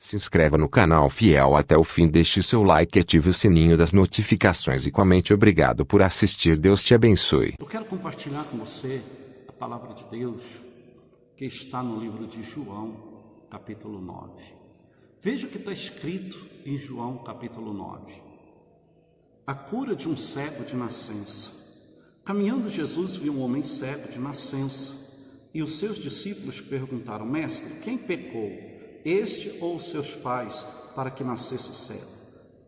Se inscreva no canal Fiel até o fim, deixe seu like e ative o sininho das notificações e comente. Obrigado por assistir. Deus te abençoe. Eu quero compartilhar com você a palavra de Deus que está no livro de João, capítulo 9. Veja o que está escrito em João, capítulo 9. A cura de um cego de nascença. Caminhando, Jesus viu um homem cego de nascença, e os seus discípulos perguntaram: Mestre, quem pecou, este ou os seus pais, para que nascesse cego?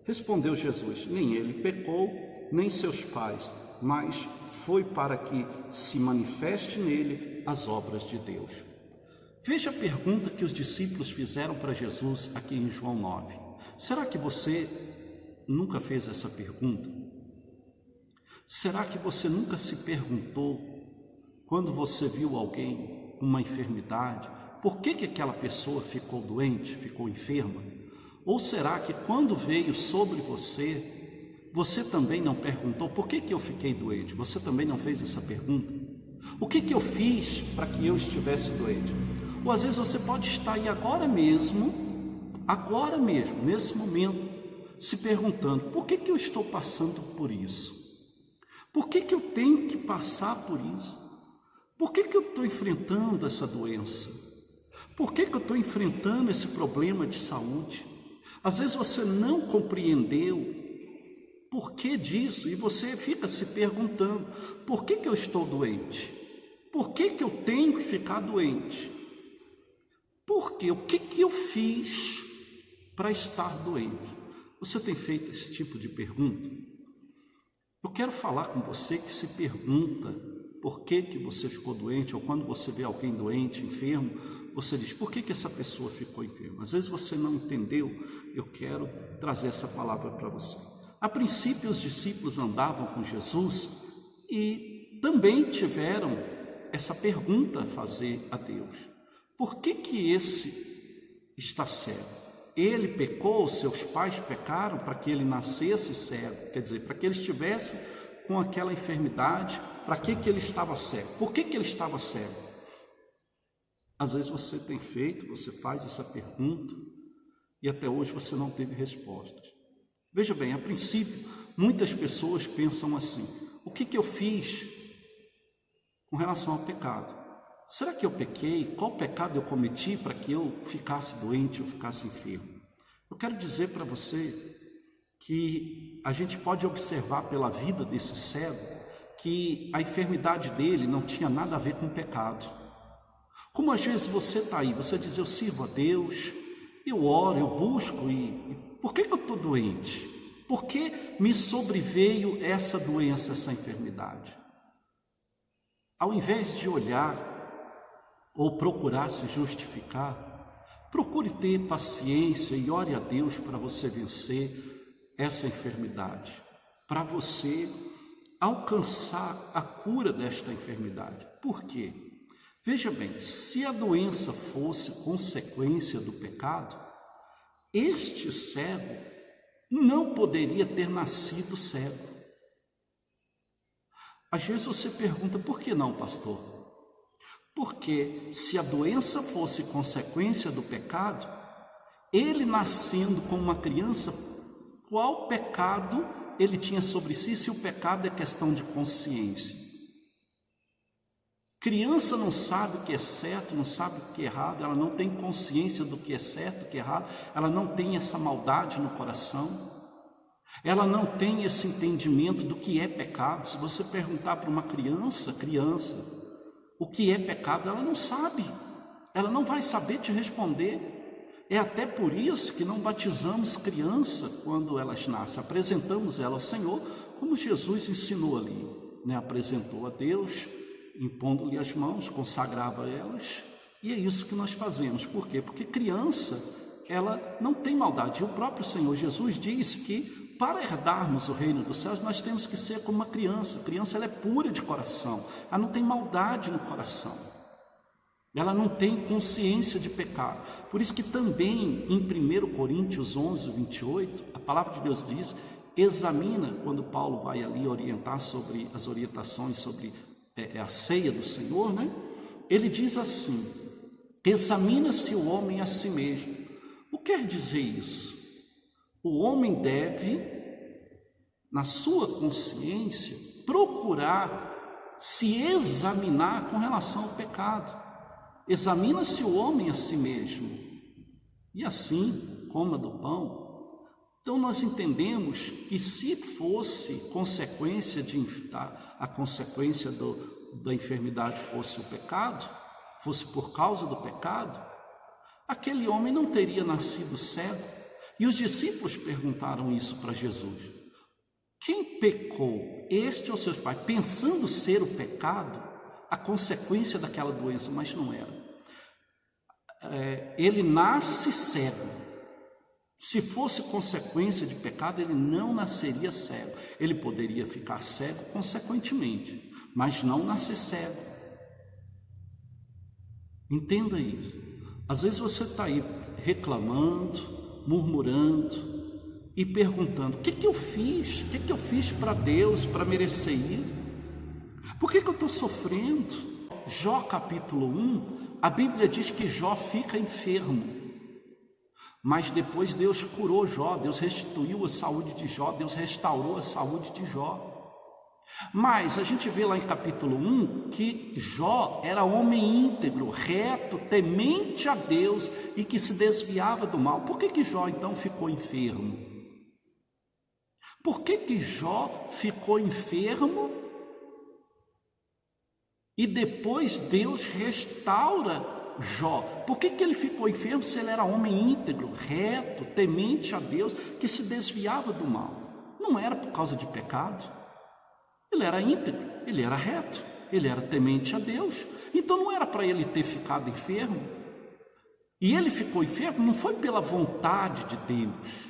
Respondeu Jesus: nem ele pecou, nem seus pais, mas foi para que se manifeste nele as obras de Deus. Veja a pergunta que os discípulos fizeram para Jesus aqui em João 9. Será que você nunca fez essa pergunta? Será que você nunca se perguntou, quando você viu alguém com uma enfermidade, por que aquela pessoa ficou doente, ficou enferma? Ou será que quando veio sobre você, você também não perguntou, por que eu fiquei doente? Você também não fez essa pergunta? O que eu fiz para que eu estivesse doente? Ou às vezes você pode estar aí agora mesmo, nesse momento, se perguntando: por que eu estou passando por isso? Por que eu tenho que passar por isso? Por que eu estou enfrentando essa doença? Por que eu estou enfrentando esse problema de saúde? Às vezes você não compreendeu por que disso e você fica se perguntando: por que eu estou doente? Por que eu tenho que ficar doente? Por quê? O que eu fiz para estar doente? Você tem feito esse tipo de pergunta? Eu quero falar com você que se pergunta por que você ficou doente, ou quando você vê alguém doente, enfermo, você diz: por que essa pessoa ficou enferma? Às vezes você não entendeu. Eu quero trazer essa palavra para você. A princípio, os discípulos andavam com Jesus e também tiveram essa pergunta a fazer a Deus: por que esse está cego? Ele pecou, seus pais pecaram para que ele nascesse cego, quer dizer, para que ele estivesse com aquela enfermidade. Para que ele estava cego? Por que ele estava cego? Às vezes você tem feito, você faz essa pergunta e até hoje você não teve respostas. Veja bem, a princípio, muitas pessoas pensam assim: o que eu fiz com relação ao pecado? Será que eu pequei? Qual pecado eu cometi para que eu ficasse doente ou ficasse enfermo? Eu quero dizer para você que a gente pode observar pela vida desse cego que a enfermidade dele não tinha nada a ver com o pecado. Como às vezes você está aí, você diz: eu sirvo a Deus, eu oro, eu busco, e por que eu estou doente? Por que me sobreveio essa doença, essa enfermidade? Ao invés de olhar ou procurar se justificar, procure ter paciência e ore a Deus para você vencer essa enfermidade, para você alcançar a cura desta enfermidade. Por quê? Veja bem, se a doença fosse consequência do pecado, este cego não poderia ter nascido cego. Às vezes você pergunta: por que não, pastor? Porque se a doença fosse consequência do pecado, ele nascendo como uma criança, qual pecado ele tinha sobre si, se o pecado é questão de consciência? Criança não sabe o que é certo, não sabe o que é errado, ela não tem consciência do que é certo, o que é errado, ela não tem essa maldade no coração, ela não tem esse entendimento do que é pecado. Se você perguntar para uma criança, o que é pecado, ela não sabe, ela não vai saber te responder. É até por isso que não batizamos criança quando elas nascem, apresentamos ela ao Senhor, como Jesus ensinou ali, apresentou a Deus, impondo-lhe as mãos, consagrava elas, e é isso que nós fazemos. Por quê? Porque criança, ela não tem maldade, e o próprio Senhor Jesus disse que para herdarmos o reino dos céus, nós temos que ser como uma criança. A criança, ela é pura de coração, ela não tem maldade no coração, ela não tem consciência de pecado. Por isso que também em 1 Coríntios 11, 28, a palavra de Deus diz, examina, quando Paulo vai ali orientar sobre as orientações sobre a ceia do Senhor, ele diz assim: examina-se o homem a si mesmo. O quer dizer isso? O homem deve, na sua consciência, procurar se examinar com relação ao pecado. Examina-se o homem a si mesmo, e assim coma do pão. Então nós entendemos que se fosse consequência a consequência da enfermidade fosse o pecado, fosse por causa do pecado, aquele homem não teria nascido cego. E os discípulos perguntaram isso para Jesus: quem pecou, este ou seus pais? Pensando ser o pecado a consequência daquela doença, mas não era. Ele nasce cego. Se fosse consequência de pecado, ele não nasceria cego. Ele poderia ficar cego consequentemente, mas não nascer cego. Entenda isso. Às vezes você está aí reclamando, murmurando e perguntando: o que eu fiz? O que eu fiz para Deus para merecer isso? Por que eu estou sofrendo? Jó capítulo 1, a Bíblia diz que Jó fica enfermo. Mas depois Deus curou Jó, Deus restituiu a saúde de Jó, Deus restaurou a saúde de Jó. Mas a gente vê lá em capítulo 1 que Jó era homem íntegro, reto, temente a Deus e que se desviava do mal. Por que Jó então ficou enfermo? Por que Jó ficou enfermo e depois Deus restaura Jó? Por que ele ficou enfermo se ele era homem íntegro, reto, temente a Deus, que se desviava do mal? Não era por causa de pecado. Ele era íntegro, ele era reto, ele era temente a Deus. Então não era para ele ter ficado enfermo. E ele ficou enfermo não foi pela vontade de Deus,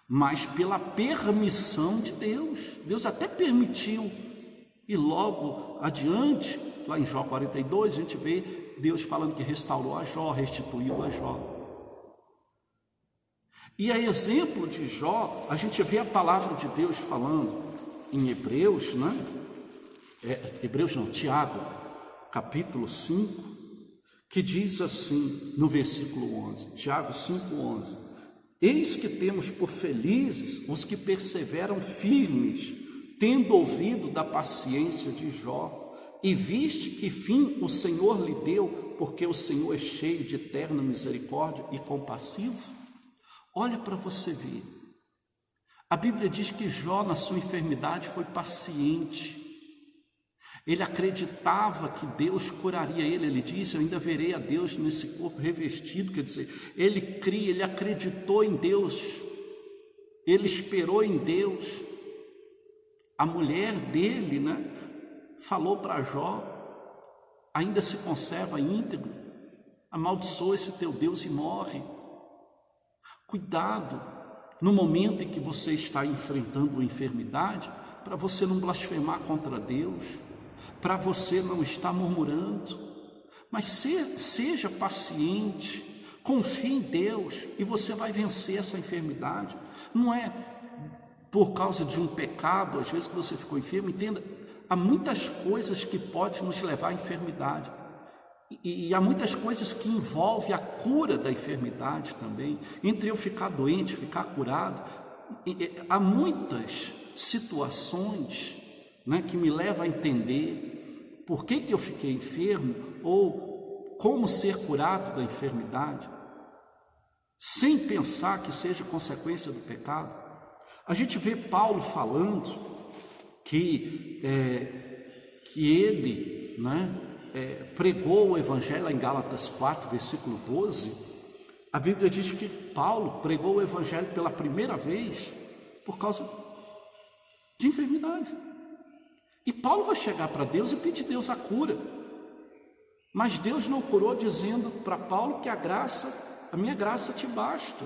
mas pela permissão de Deus. Deus até permitiu. E logo adiante, lá em Jó 42, a gente vê Deus falando que restaurou a Jó, restituiu a Jó. E a exemplo de Jó, a gente vê a palavra de Deus falando em Hebreus, Tiago, capítulo 5, que diz assim, no versículo 11, Tiago 5:11: eis que temos por felizes os que perseveram firmes, tendo ouvido da paciência de Jó, e viste que fim o Senhor lhe deu, porque o Senhor é cheio de eterna misericórdia e compassivo. Olha para você ver. A Bíblia diz que Jó, na sua enfermidade, foi paciente. Ele acreditava que Deus curaria ele. Ele disse: eu ainda verei a Deus nesse corpo revestido. Quer dizer, ele cria, ele acreditou em Deus, ele esperou em Deus. A mulher dele, falou para Jó: ainda se conserva íntegro, amaldiçoa esse teu Deus e morre. Cuidado no momento em que você está enfrentando uma enfermidade, para você não blasfemar contra Deus, para você não estar murmurando, mas seja paciente, confie em Deus e você vai vencer essa enfermidade. Não é por causa de um pecado, às vezes, que você ficou enfermo. Entenda, há muitas coisas que podem nos levar à enfermidade, e há muitas coisas que envolvem a cura da enfermidade também. Entre eu ficar doente, ficar curado, há muitas situações que me levam a entender por que eu fiquei enfermo, ou como ser curado da enfermidade, sem pensar que seja consequência do pecado. A gente vê Paulo falando que ele pregou o Evangelho lá em Gálatas 4, versículo 12. A Bíblia diz que Paulo pregou o Evangelho pela primeira vez por causa de enfermidade. E Paulo vai chegar para Deus e pedir a Deus a cura. Mas Deus não curou, dizendo para Paulo que a minha graça te basta.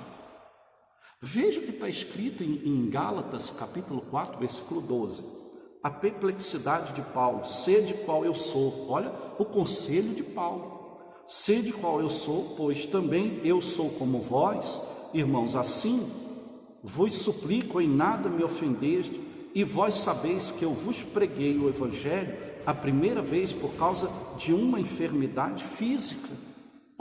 Veja o que está escrito em Gálatas capítulo 4, versículo 12. A perplexidade de Paulo: sede qual eu sou. Olha o conselho de Paulo: sede qual eu sou, pois também eu sou como vós, irmãos. Assim vos suplico, em nada me ofendeste, e vós sabeis que eu vos preguei o Evangelho a primeira vez por causa de uma enfermidade física.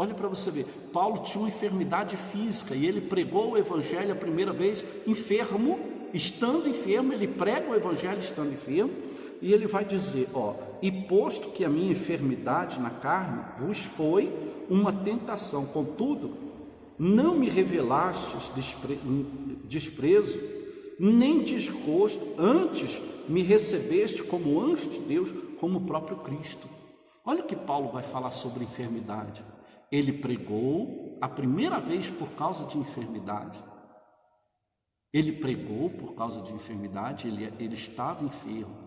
Olha para você ver, Paulo tinha uma enfermidade física e ele pregou o evangelho a primeira vez enfermo, estando enfermo, ele prega o evangelho estando enfermo, e ele vai dizer, e posto que a minha enfermidade na carne vos foi uma tentação, contudo, não me revelastes desprezo, nem desgosto, antes me recebeste como anjo de Deus, como o próprio Cristo. Olha o que Paulo vai falar sobre enfermidade. Ele pregou a primeira vez por causa de enfermidade. Ele pregou por causa de enfermidade, ele estava enfermo.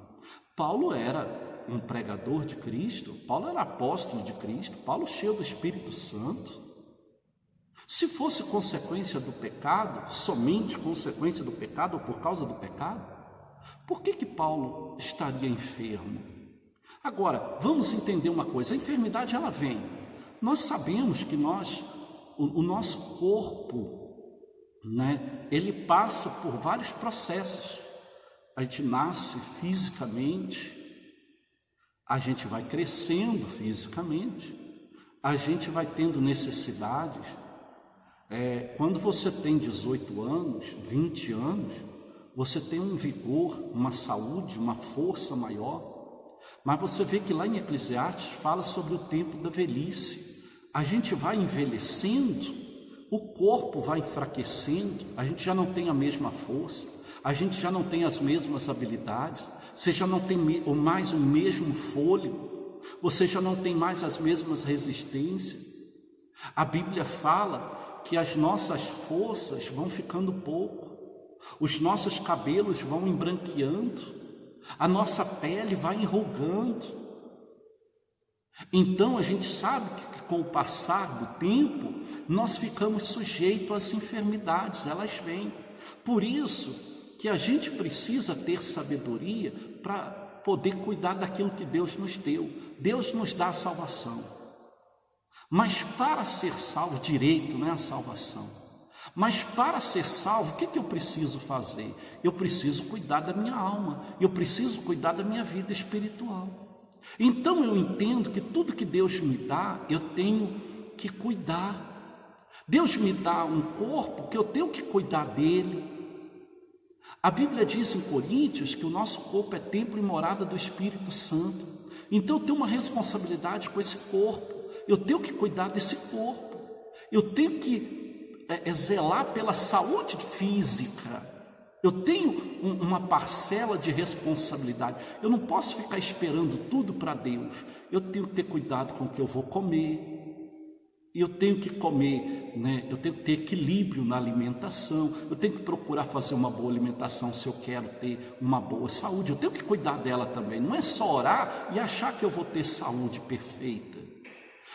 Paulo era um pregador de Cristo, Paulo era apóstolo de Cristo, Paulo cheio do Espírito Santo. Se fosse consequência do pecado, somente consequência do pecado ou por causa do pecado, por que Paulo estaria enfermo? Agora, vamos entender uma coisa, a enfermidade ela vem. Nós sabemos que o nosso corpo, ele passa por vários processos. A gente nasce fisicamente, a gente vai crescendo fisicamente, a gente vai tendo necessidades. Quando você tem 18 anos, 20 anos, você tem um vigor, uma saúde, uma força maior. Mas você vê que lá em Eclesiastes fala sobre o tempo da velhice. A gente vai envelhecendo, o corpo vai enfraquecendo, a gente já não tem a mesma força, a gente já não tem as mesmas habilidades, você já não tem mais o mesmo fôlego, você já não tem mais as mesmas resistências. A Bíblia fala que as nossas forças vão ficando pouco, os nossos cabelos vão embranqueando, a nossa pele vai enrugando. Então a gente sabe que com o passar do tempo, nós ficamos sujeitos às enfermidades, elas vêm. Por isso que a gente precisa ter sabedoria para poder cuidar daquilo que Deus nos deu. Deus nos dá a salvação. Mas para ser salvo, direito não é a salvação. Mas para ser salvo, o que eu preciso fazer? Eu preciso cuidar da minha alma, eu preciso cuidar da minha vida espiritual. Então eu entendo que tudo que Deus me dá, eu tenho que cuidar. Deus me dá um corpo que eu tenho que cuidar dele. A Bíblia diz em Coríntios que o nosso corpo é templo e morada do Espírito Santo. Então eu tenho uma responsabilidade com esse corpo. Eu tenho que cuidar desse corpo. Eu tenho que zelar pela saúde física. Eu tenho uma parcela de responsabilidade. Eu não posso ficar esperando tudo para Deus. Eu tenho que ter cuidado com o que eu vou comer. Eu tenho que comer, eu tenho que ter equilíbrio na alimentação. Eu tenho que procurar fazer uma boa alimentação se eu quero ter uma boa saúde. Eu tenho que cuidar dela também. Não é só orar e achar que eu vou ter saúde perfeita.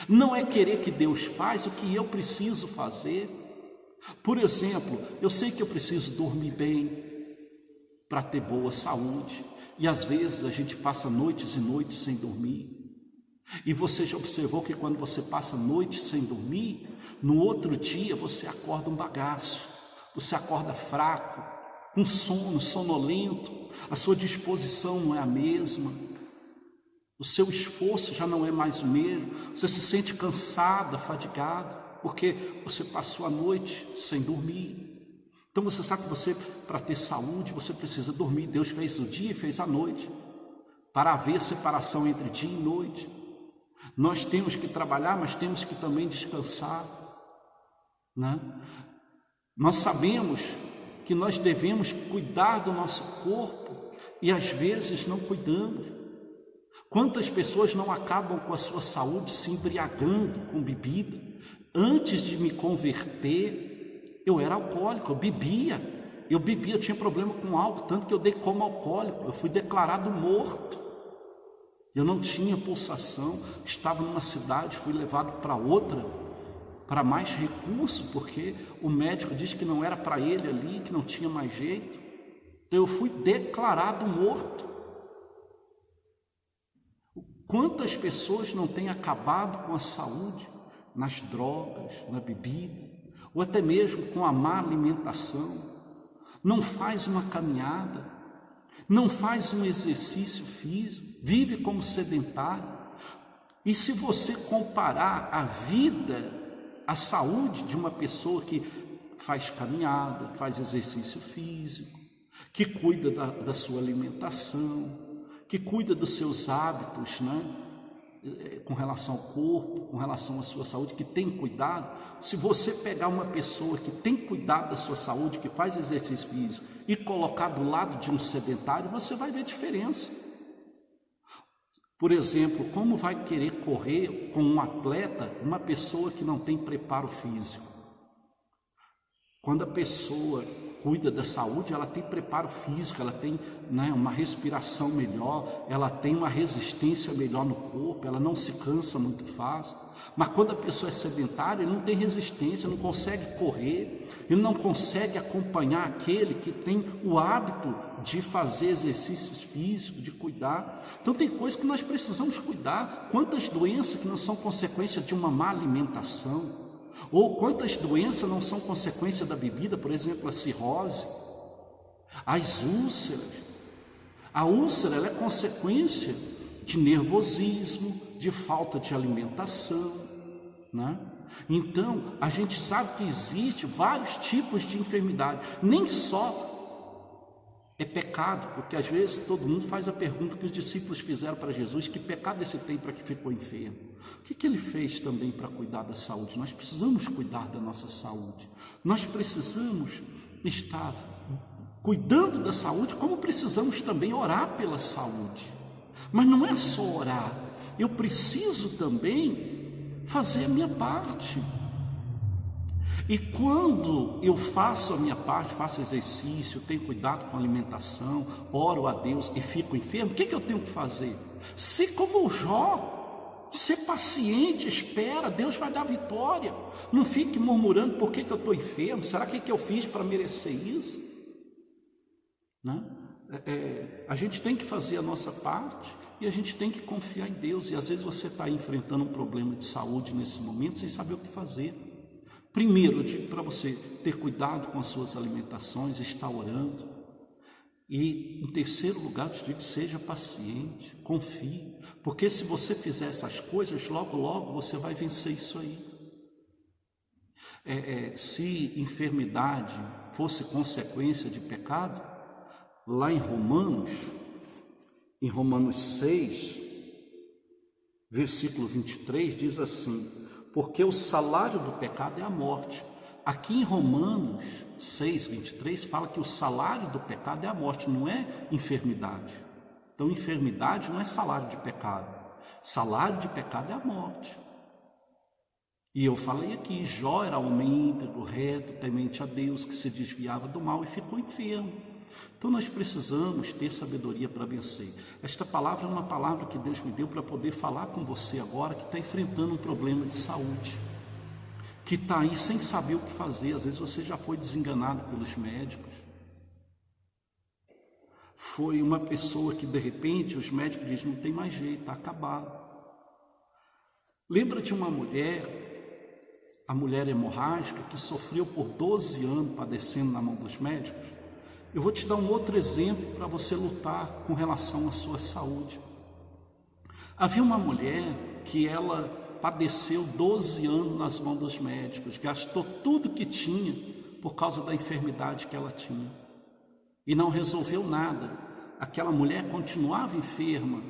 Não é querer que Deus faz o que eu preciso fazer. Por exemplo, eu sei que eu preciso dormir bem para ter boa saúde. E às vezes a gente passa noites e noites sem dormir. E você já observou que quando você passa noites sem dormir, no outro dia você acorda um bagaço, você acorda fraco, com sono, sonolento, a sua disposição não é a mesma, o seu esforço já não é mais o mesmo, você se sente cansado, fadigado, porque você passou a noite sem dormir. Então você sabe que você, para ter saúde, você precisa dormir. Deus fez o dia e fez a noite, para haver separação entre dia e noite. Nós temos que trabalhar, mas temos que também descansar, Nós sabemos que nós devemos cuidar do nosso corpo e às vezes não cuidamos. Quantas pessoas não acabam com a sua saúde se embriagando com bebida? Antes de me converter, eu era alcoólico, eu bebia, eu tinha problema com álcool, tanto que eu dei como alcoólico, eu fui declarado morto. Eu não tinha pulsação, estava numa cidade, fui levado para outra, para mais recurso, porque o médico disse que não era para ele ali, que não tinha mais jeito. Então eu fui declarado morto. Quantas pessoas não têm acabado com a saúde nas drogas, na bebida, ou até mesmo com a má alimentação? Não faz uma caminhada, não faz um exercício físico, vive como sedentário. E se você comparar a vida, a saúde de uma pessoa que faz caminhada, faz exercício físico, que cuida da sua alimentação, que cuida dos seus hábitos, né? Com relação ao corpo, com relação à sua saúde, que tem cuidado. Se você pegar uma pessoa que tem cuidado da sua saúde, que faz exercício físico, e colocar do lado de um sedentário, você vai ver diferença. Por exemplo, como vai querer correr com um atleta, uma pessoa que não tem preparo físico? Quando a pessoa cuida da saúde, ela tem preparo físico, ela tem, né, uma respiração melhor, ela tem uma resistência melhor no corpo, ela não se cansa muito fácil. Mas quando a pessoa é sedentária, ele não tem resistência, não consegue correr, ele não consegue acompanhar aquele que tem o hábito de fazer exercícios físicos, de cuidar. Então tem coisas que nós precisamos cuidar. Quantas doenças que não são consequência de uma má alimentação? Ou quantas doenças não são consequência da bebida, por exemplo, a cirrose, as úlceras. A úlcera, ela é consequência de nervosismo, de falta de alimentação, né? Então, a gente sabe que existe vários tipos de enfermidade. Nem só é pecado, porque às vezes todo mundo faz a pergunta que os discípulos fizeram para Jesus: que pecado esse tem para que ficou enfermo? O que ele fez também para cuidar da saúde? Nós precisamos cuidar da nossa saúde. Nós precisamos estar cuidando da saúde, como precisamos também orar pela saúde. Mas não é só orar, eu preciso também fazer a minha parte. E quando eu faço a minha parte, faço exercício, tenho cuidado com a alimentação, oro a Deus e fico enfermo, o que eu tenho que fazer? Ser como o Jó, ser paciente, espera, Deus vai dar vitória. Não fique murmurando: por que eu estou enfermo? Será que eu fiz para merecer isso? Né? A gente tem que fazer a nossa parte e a gente tem que confiar em Deus. E às vezes você está enfrentando um problema de saúde nesse momento sem saber o que fazer. Primeiro, eu digo para você ter cuidado com as suas alimentações, estar orando. E em terceiro lugar, eu te digo: seja paciente, confie, porque se você fizer essas coisas, logo logo você vai vencer isso aí. Se enfermidade fosse consequência de pecado, lá em Romanos 6, versículo 23, diz assim: porque o salário do pecado é a morte. Aqui em Romanos 6, 23, fala que o salário do pecado é a morte, não é enfermidade. Então, enfermidade não é salário de pecado. Salário de pecado é a morte. E eu falei aqui: Jó era homem íntegro, reto, temente a Deus, que se desviava do mal e ficou enfermo. Então nós precisamos ter sabedoria para vencer. Esta palavra é uma palavra que Deus me deu para poder falar com você agora, que está enfrentando um problema de saúde, que está aí sem saber o que fazer. Às vezes você já foi desenganado pelos médicos. Foi uma pessoa que de repente os médicos dizem: não tem mais jeito, está acabado. Lembra de uma mulher, a mulher hemorrágica, que sofreu por 12 anos padecendo na mão dos médicos? Eu vou te dar um outro exemplo para você lutar com relação à sua saúde. Havia uma mulher que ela padeceu 12 anos nas mãos dos médicos, gastou tudo que tinha por causa da enfermidade que ela tinha e não resolveu nada. Aquela mulher continuava enferma,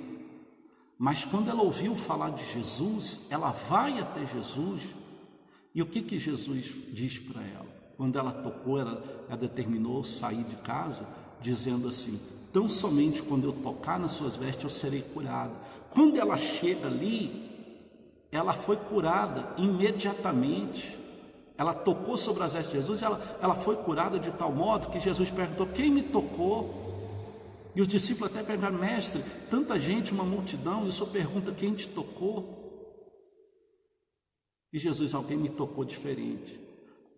mas quando ela ouviu falar de Jesus, ela vai até Jesus. E o que Jesus diz para ela? Quando ela tocou, ela determinou sair de casa, dizendo assim: tão somente quando eu tocar nas suas vestes eu serei curada. Quando ela chega ali, ela foi curada imediatamente. Ela tocou sobre as vestes de Jesus, ela foi curada de tal modo que Jesus perguntou: quem me tocou? E os discípulos até perguntaram: mestre, tanta gente, uma multidão, e o senhor pergunta quem te tocou? E Jesus: alguém me tocou diferente.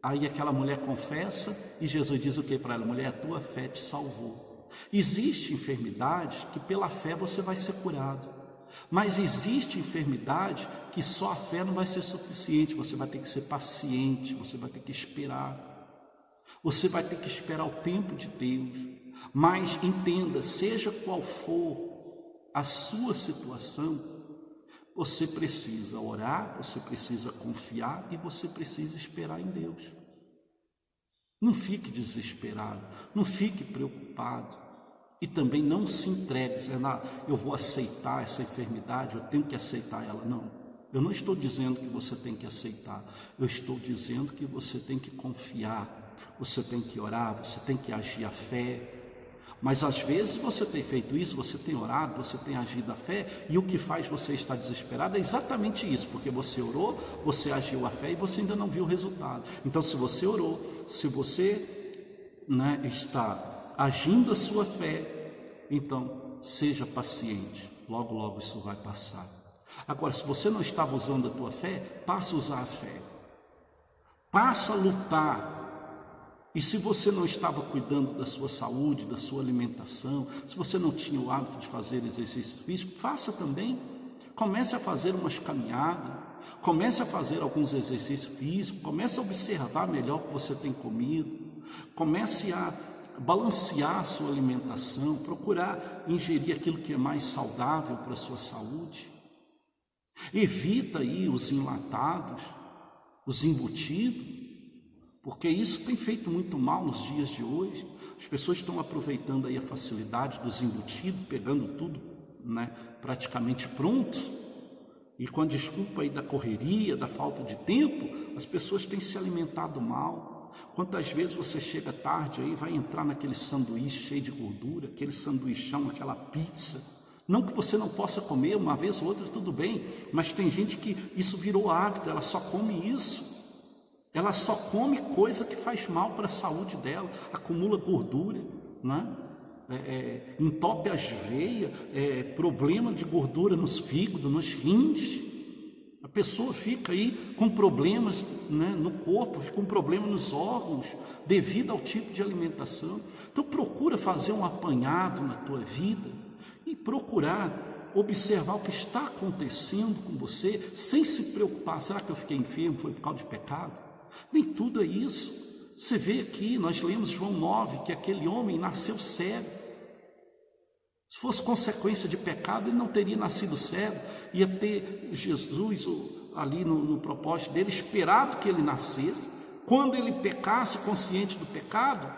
Aí aquela mulher confessa e Jesus diz o que para ela? Mulher, a tua fé te salvou. Existe enfermidade que pela fé você vai ser curado, mas existe enfermidade que só a fé não vai ser suficiente. Você vai ter que ser paciente, você vai ter que esperar, você vai ter que esperar o tempo de Deus. Mas entenda, seja qual for a sua situação, Você precisa orar, você precisa confiar e você precisa esperar em Deus. Não fique desesperado, não fique preocupado e também não se entregue dizendo, eu vou aceitar essa enfermidade, eu tenho que aceitar ela. Não, eu não estou dizendo que você tem que aceitar, eu estou dizendo que você tem que confiar, você tem que orar, você tem que agir a fé. Mas às vezes você tem feito isso, você tem orado, você tem agido a fé, e o que faz você estar desesperado é exatamente isso, porque você orou, você agiu a fé e você ainda não viu o resultado. Então, se você orou, se você está agindo a sua fé, então seja paciente, logo logo isso vai passar. Agora, se você não estava usando a tua fé, passa a usar a fé, passa a lutar. E se você não estava cuidando da sua saúde, da sua alimentação, se você não tinha o hábito de fazer exercício físico, faça também. Comece a fazer umas caminhadas, comece a fazer alguns exercícios físicos, comece a observar melhor o que você tem comido, comece a balancear a sua alimentação, procurar ingerir aquilo que é mais saudável para a sua saúde. Evita aí os enlatados, os embutidos, porque isso tem feito muito mal nos dias de hoje. As pessoas estão aproveitando aí a facilidade dos embutidos, pegando tudo, praticamente pronto, e com a desculpa aí da correria, da falta de tempo, as pessoas têm se alimentado mal. Quantas vezes você chega tarde aí, vai entrar naquele sanduíche cheio de gordura, aquele sanduichão, aquela pizza. Não que você não possa comer uma vez ou outra, tudo bem, mas tem gente que isso virou hábito, ela só come isso. Ela só come coisa que faz mal para a saúde dela, acumula gordura, entope as veias, problema de gordura nos fígados, nos rins. A pessoa fica aí com problemas no corpo, fica com problema nos órgãos, devido ao tipo de alimentação. Então procura fazer um apanhado na tua vida e procurar observar o que está acontecendo com você, sem se preocupar, será que eu fiquei enfermo, foi por causa de pecado? Nem tudo é isso. Você vê aqui, nós lemos João 9, que aquele homem nasceu cego. Se fosse consequência de pecado, ele não teria nascido cego. Ia ter Jesus ali no propósito dele, esperado que ele nascesse. Quando ele pecasse, consciente do pecado,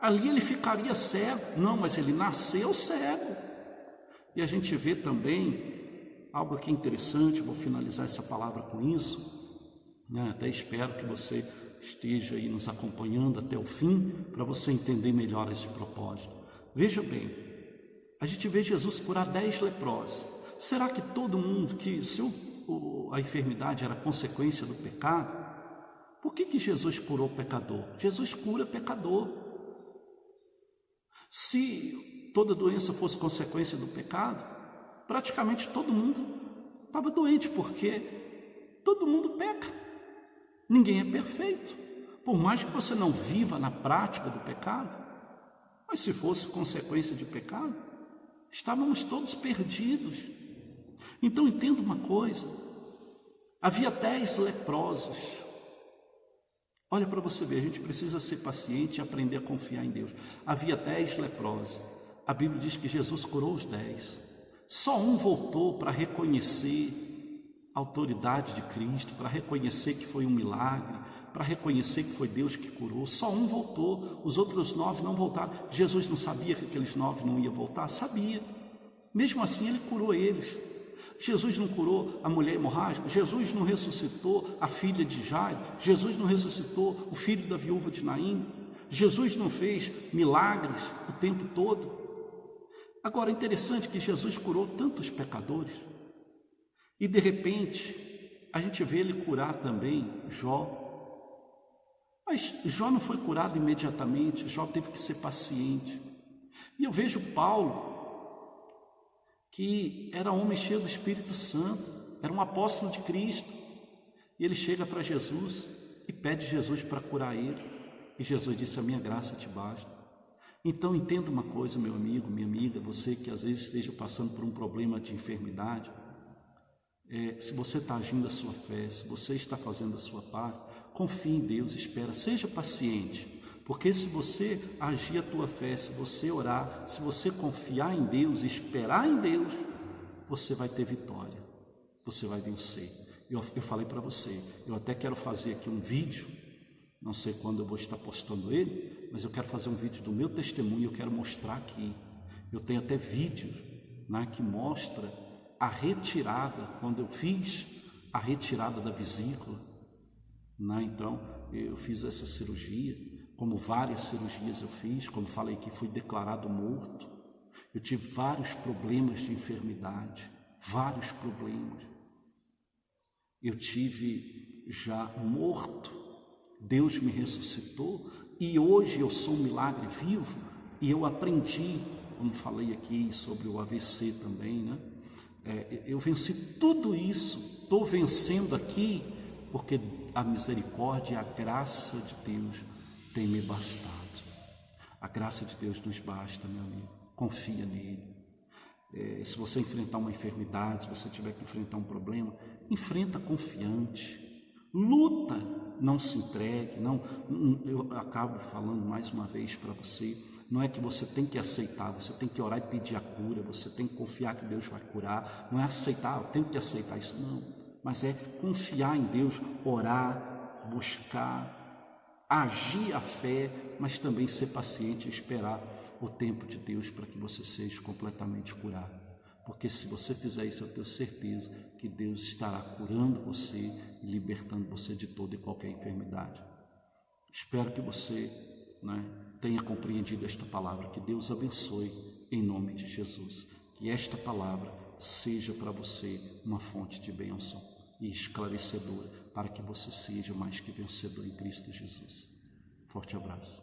ali ele ficaria cego. Não, mas ele nasceu cego. E a gente vê também algo aqui interessante, vou finalizar essa palavra com isso. Até espero que você esteja aí nos acompanhando até o fim, para você entender melhor esse propósito. Veja bem, a gente vê Jesus curar 10 leprosos. Será que todo mundo, se a enfermidade era consequência do pecado, por que Jesus curou o pecador? Jesus cura pecador. Se toda doença fosse consequência do pecado, praticamente todo mundo estava doente, porque todo mundo peca. Ninguém é perfeito, por mais que você não viva na prática do pecado, mas se fosse consequência de pecado, estávamos todos perdidos. Então entenda uma coisa, havia 10 leprosos. Olha para você ver, a gente precisa ser paciente e aprender a confiar em Deus. Havia 10 leprosos, a Bíblia diz que Jesus curou os 10, só um voltou para reconhecer a autoridade de Cristo, para reconhecer que foi um milagre, para reconhecer que foi Deus que curou. Só um voltou, os outros 9 não voltaram. Jesus não sabia que aqueles 9 não iam voltar? Sabia. Mesmo assim ele curou eles. Jesus não curou a mulher hemorrágica, Jesus não ressuscitou a filha de Jairo, Jesus não ressuscitou o filho da viúva de Naim, Jesus não fez milagres o tempo todo. Agora é interessante que Jesus curou tantos pecadores, e de repente, a gente vê ele curar também Jó. Mas Jó não foi curado imediatamente, Jó teve que ser paciente. E eu vejo Paulo, que era um homem cheio do Espírito Santo, era um apóstolo de Cristo. E ele chega para Jesus e pede Jesus para curar ele. E Jesus disse, a minha graça te basta. Então entenda uma coisa, meu amigo, minha amiga, você que às vezes esteja passando por um problema de enfermidade, se você está agindo a sua fé, se você está fazendo a sua parte, confie em Deus, espera, seja paciente, porque se você agir a tua fé, se você orar, se você confiar em Deus, esperar em Deus, você vai ter vitória. você vai vencer. Eu falei para você, eu até quero fazer aqui um vídeo, não sei quando eu vou estar postando ele, mas eu quero fazer um vídeo do meu testemunho, eu quero mostrar aqui. Eu tenho até vídeos, né, que mostra a retirada, quando eu fiz a retirada da vesícula, né? Então, eu fiz essa cirurgia, como várias cirurgias eu fiz, como falei que fui declarado morto. Eu tive vários problemas de enfermidade, vários problemas. Eu tive já morto, Deus me ressuscitou e hoje eu sou um milagre vivo e eu aprendi, como falei aqui sobre o AVC também, né? Eu venci tudo isso, estou vencendo aqui porque a misericórdia e a graça de Deus tem me bastado. A graça de Deus nos basta, meu amigo, confia nele. Se você enfrentar uma enfermidade, se você tiver que enfrentar um problema, enfrenta confiante, luta, não se entregue. Não, eu acabo falando mais uma vez para você, não é que você tem que aceitar, você tem que orar e pedir a cura, você tem que confiar que Deus vai curar, não é aceitar, eu tenho que aceitar isso, não, mas é confiar em Deus, orar, buscar, agir a fé, mas também ser paciente e esperar o tempo de Deus para que você seja completamente curado. Porque se você fizer isso, eu tenho certeza que Deus estará curando você e libertando você de toda e qualquer enfermidade. Espero que você, né, tenha compreendido esta palavra. Que Deus abençoe em nome de Jesus. Que esta palavra seja para você uma fonte de bênção e esclarecedora, para que você seja mais que vencedor em Cristo Jesus. Forte abraço.